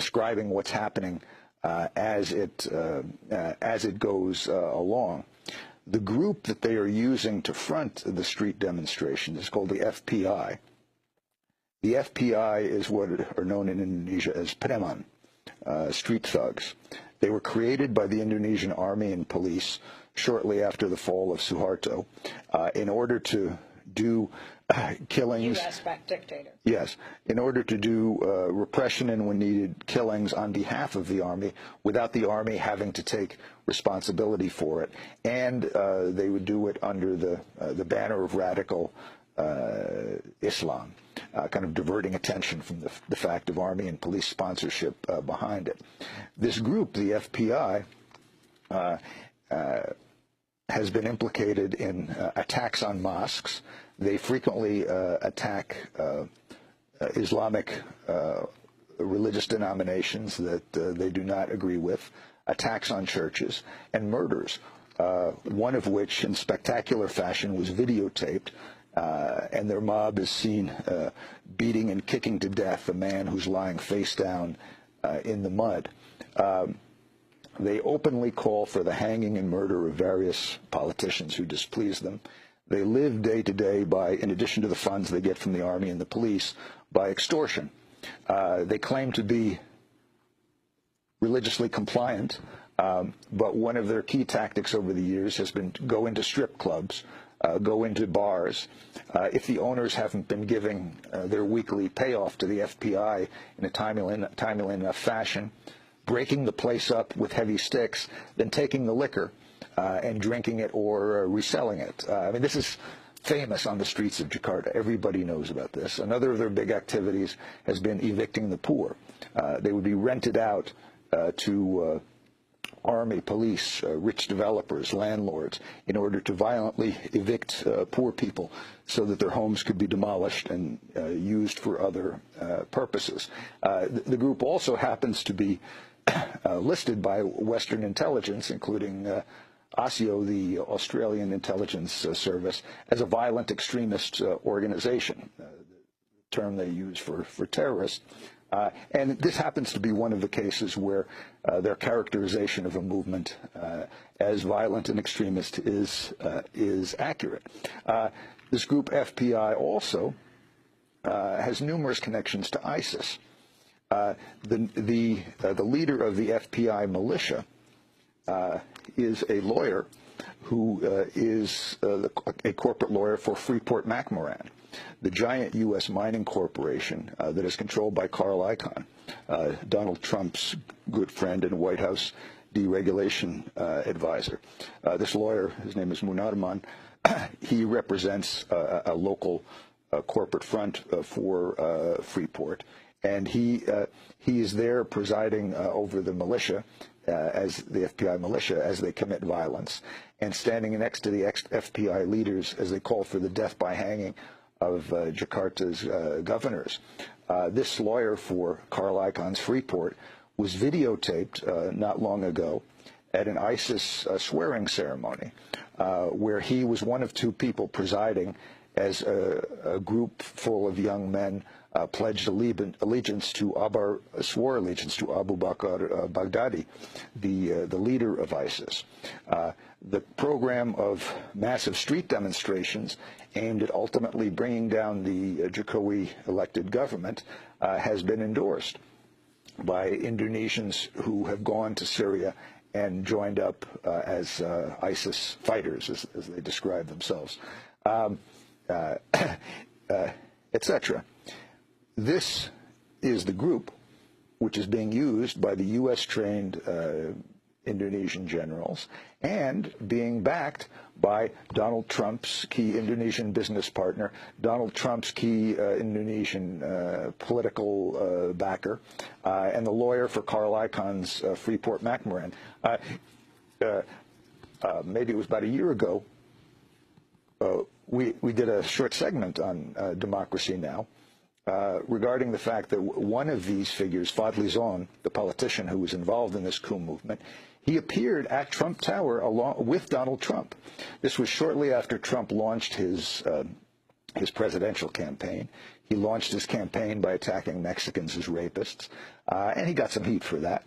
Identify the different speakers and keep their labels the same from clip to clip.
Speaker 1: describing what's happening as it goes along. The group that they are using to front the street demonstration is called the FPI. The FPI is what are known in Indonesia as preman, street thugs. They were created by the Indonesian army and police shortly after the fall of Suharto in order to do killings.
Speaker 2: U.S.-backed dictator.
Speaker 1: Yes, in order to do repression and, when needed, killings on behalf of the army without the army having to take responsibility for it. And they would do it under the banner of radical Islam, kind of diverting attention from the fact of army and police sponsorship behind it. This group, the FPI, has been implicated in attacks on mosques. They frequently attack Islamic religious denominations that they do not agree with, attacks on churches, and murders, one of which in spectacular fashion was videotaped, and their mob is seen beating and kicking to death a man who's lying face down in the mud. They openly call for the hanging and murder of various politicians who displease them. They live day to day by, in addition to the funds they get from the army and the police, by extortion. They claim to be religiously compliant, but one of their key tactics over the years has been to go into strip clubs, go into bars. If the owners haven't been giving their weekly payoff to the FPI in a timely enough fashion, breaking the place up with heavy sticks, then taking the liquor and drinking it or reselling it. I mean, this is famous on the streets of Jakarta. Everybody knows about this. Another of their big activities has been evicting the poor. They would be rented out to army, police, rich developers, landlords, in order to violently evict poor people so that their homes could be demolished and used for other purposes. The group also happens to be listed by Western intelligence, including ASIO, the Australian Intelligence Service, as a violent extremist organization, the term they use for terrorists. And this happens to be one of the cases where their characterization of a movement as violent and extremist is accurate. This group FPI also has numerous connections to ISIS. The leader of the FPI militia is a lawyer who is a corporate lawyer for Freeport-McMoran, the giant U.S. mining corporation that is controlled by Carl Icahn, Donald Trump's good friend and White House deregulation advisor. This lawyer, his name is Munarman, he represents a local corporate front for Freeport, and he is there presiding over the militia, as the FPI militia, as they commit violence, and standing next to the FPI leaders as they call for the death by hanging of Jakarta's governors. This lawyer for Carl Icahn's Freeport was videotaped not long ago at an ISIS swearing ceremony, where he was one of two people presiding as a group full of young men pledged allegiance to swore allegiance to Abu Bakr Baghdadi, the leader of ISIS. The program of massive street demonstrations aimed at ultimately bringing down the Jokowi elected government has been endorsed by Indonesians who have gone to Syria and joined up as ISIS fighters, as they describe themselves, etc. This is the group which is being used by the U.S.-trained Indonesian generals and being backed by Donald Trump's key Indonesian business partner, Donald Trump's key Indonesian political backer, and the lawyer for Carl Icahn's Freeport-McMoran. Maybe it was about a year ago, we did a short segment on Democracy Now! Regarding the fact that one of these figures, Fadli Zon, the politician who was involved in this coup movement, he appeared at Trump Tower along with Donald Trump. This was shortly after Trump launched his presidential campaign. He launched his campaign by attacking Mexicans as rapists, and he got some heat for that.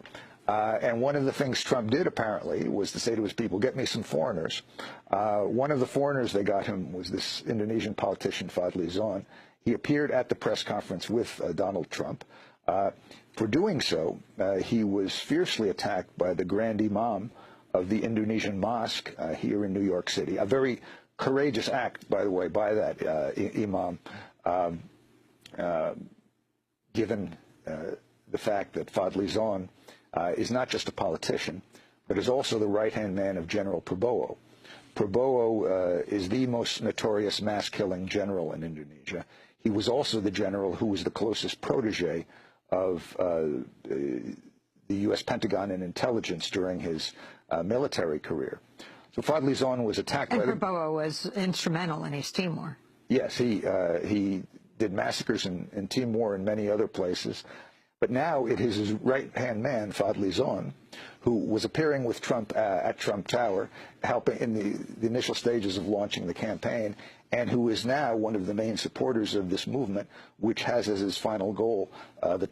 Speaker 1: And one of the things Trump did, apparently, was to say to his people, get me some foreigners. One of the foreigners they got him was this Indonesian politician, Fadli Zon. He appeared at the press conference with Donald Trump. For doing so, he was fiercely attacked by the Grand Imam of the Indonesian mosque here in New York City. A very courageous act, by the way, by that imam, given the fact that Fadli Zon is not just a politician, but is also the right-hand man of General Prabowo. Prabowo is the most notorious mass-killing general in Indonesia. He was also the general who was the closest protege of the U.S. Pentagon and intelligence during his military career. So Fadli Zon was attacked by
Speaker 2: Prabowo was instrumental in East Timor.
Speaker 1: Yes, he did massacres in Timor and many other places. But now it is his right-hand man, Fadli Zon, who was appearing with Trump at Trump Tower, helping in the initial stages of launching the campaign, and who is now one of the main supporters of this movement, which has as its final goal the